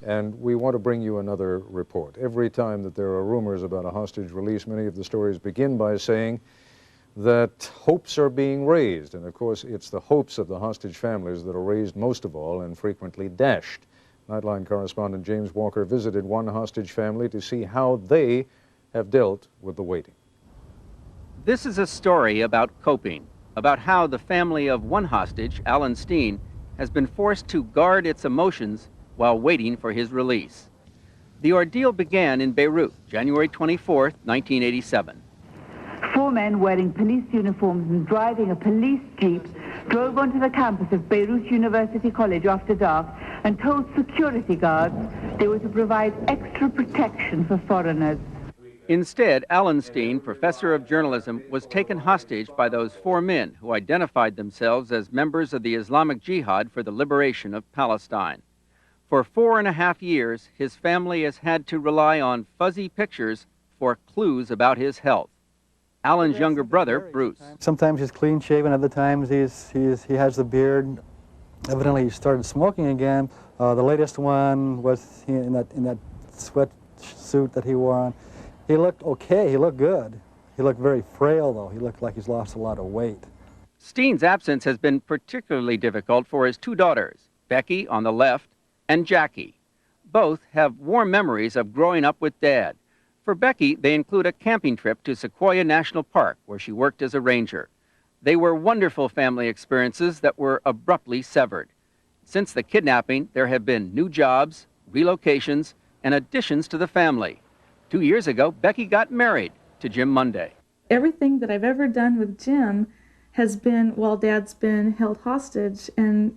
And we want to bring you another report. Every time that there are rumors about a hostage release, many of the stories begin by saying that hopes are being raised. And of course, it's the hopes of the hostage families that are raised most of all and frequently dashed. Nightline correspondent James Walker visited one hostage family to see how they have dealt with the waiting. This is a story about coping, about how the family of one hostage, Alann Steen, has been forced to guard its emotions while waiting for his release. The ordeal began in Beirut, January 24, 1987. 4 men wearing police uniforms and driving a police jeep drove onto the campus of Beirut University College after dark and told security guards they were to provide extra protection for foreigners. Instead, Alann Steen, professor of journalism, was taken hostage by those 4 men who identified themselves as members of the Islamic Jihad for the liberation of Palestine. For 4.5 years, his family has had to rely on fuzzy pictures for clues about his health. Alan's younger brother, Bruce. Sometimes he's clean-shaven, other times he has the beard. Evidently, he started smoking again. The latest one was in that sweatsuit that he wore on. He looked okay, he looked good. He looked very frail, though. He looked like he's lost a lot of weight. Steen's absence has been particularly difficult for his 2 daughters, Becky on the left and Jackie. Both have warm memories of growing up with Dad. For Becky, they include a camping trip to Sequoia National Park, where she worked as a ranger. They were wonderful family experiences that were abruptly severed. Since the kidnapping, there have been new jobs, relocations, and additions to the family. 2 years ago, Becky got married to Jim Monday. Everything that I've ever done with Jim has been while Dad's been held hostage, and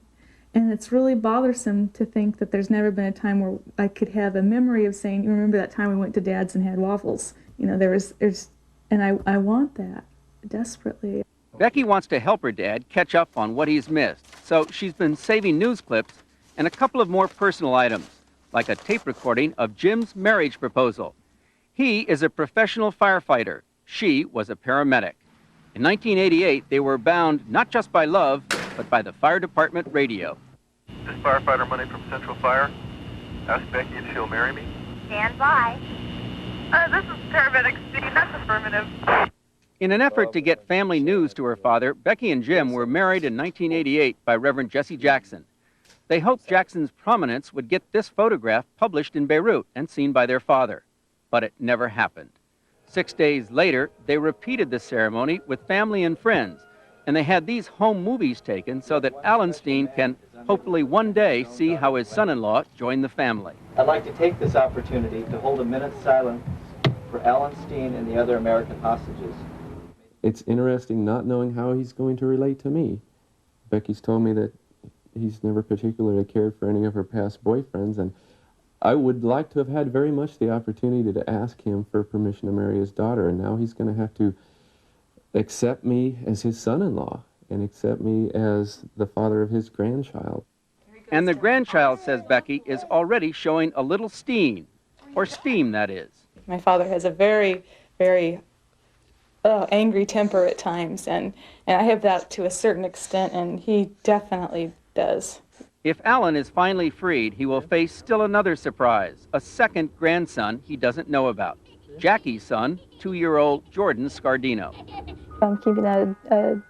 it's really bothersome to think that there's never been a time where I could have a memory of saying, you remember that time we went to Dad's and had waffles? You know, and I want that desperately. Becky wants to help her dad catch up on what he's missed, so she's been saving news clips and a couple of more personal items, like a tape recording of Jim's marriage proposal. He is a professional firefighter. She was a paramedic. In 1988, they were bound not just by love, but by the fire department radio. This firefighter Monday from Central Fire. Ask Becky if she'll marry me. Stand by. This is paramedic Steen. That's affirmative. In an effort to get family news to her father, Becky and Jim were married in 1988 by Reverend Jesse Jackson. They hoped Jackson's prominence would get this photograph published in Beirut and seen by their father. But it never happened. 6 days later, they repeated the ceremony with family and friends, and they had these home movies taken so that Alann Steen can hopefully one day see how his son-in-law joined the family. I'd like to take this opportunity to hold a minute's silence for Alann Steen and the other American hostages. It's interesting not knowing how he's going to relate to me. Becky's told me that he's never particularly cared for any of her past boyfriends, and I would like to have had very much the opportunity to ask him for permission to marry his daughter, and now he's going to have to accept me as his son-in-law and accept me as the father of his grandchild. And the grandchild, says Becky, is already showing a little Steen, or steam, that is. My father has a very, very angry temper at times, and I have that to a certain extent, and he definitely does. If Alan is finally freed, he will face still another surprise, a second grandson he doesn't know about. Jackie's son, 2-year-old Jordan Scardino. I'm keeping a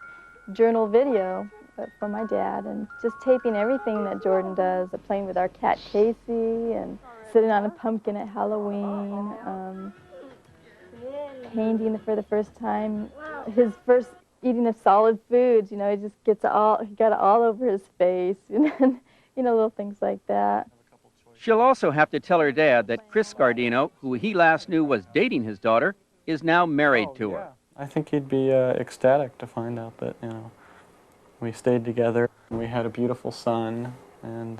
journal video for my dad and just taping everything that Jordan does, playing with our cat Casey and sitting on a pumpkin at Halloween, painting for the first time, his first eating of solid foods, you know, he just he got it all over his face, and you know, little things like that. She'll also have to tell her dad that Chris Scardino, who he last knew was dating his daughter, is now married to her. I think he'd be ecstatic to find out that, you know, we stayed together, we had a beautiful son, and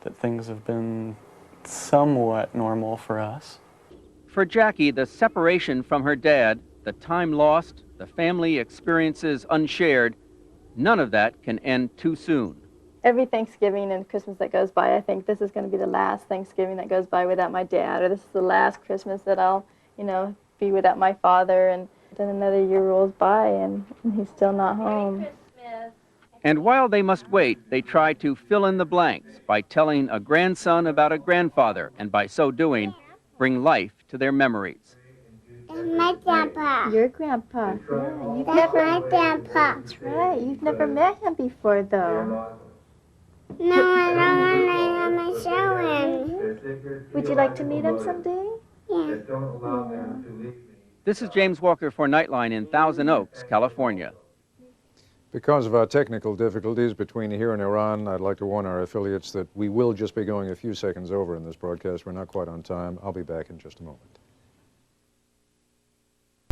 that things have been somewhat normal for us. For Jackie, the separation from her dad, the time lost, the family experiences unshared, none of that can end too soon. Every Thanksgiving and Christmas that goes by, I think this is going to be the last Thanksgiving that goes by without my dad, or this is the last Christmas that I'll, you know, be without my father, and then another year rolls by and he's still not home. And while they must wait, they try to fill in the blanks by telling a grandson about a grandfather, and by so doing, bring life to their memories. My grandpa. Your grandpa. Yeah, you've That's never. my grandpa. That's right. You've never met him before, though. No, I don't want to show him. Would you like to meet him someday? Yeah. This is James Walker for Nightline in Thousand Oaks, California. Because of our technical difficulties between here and Iran, I'd like to warn our affiliates that we will just be going a few seconds over in this broadcast. We're not quite on time. I'll be back in just a moment.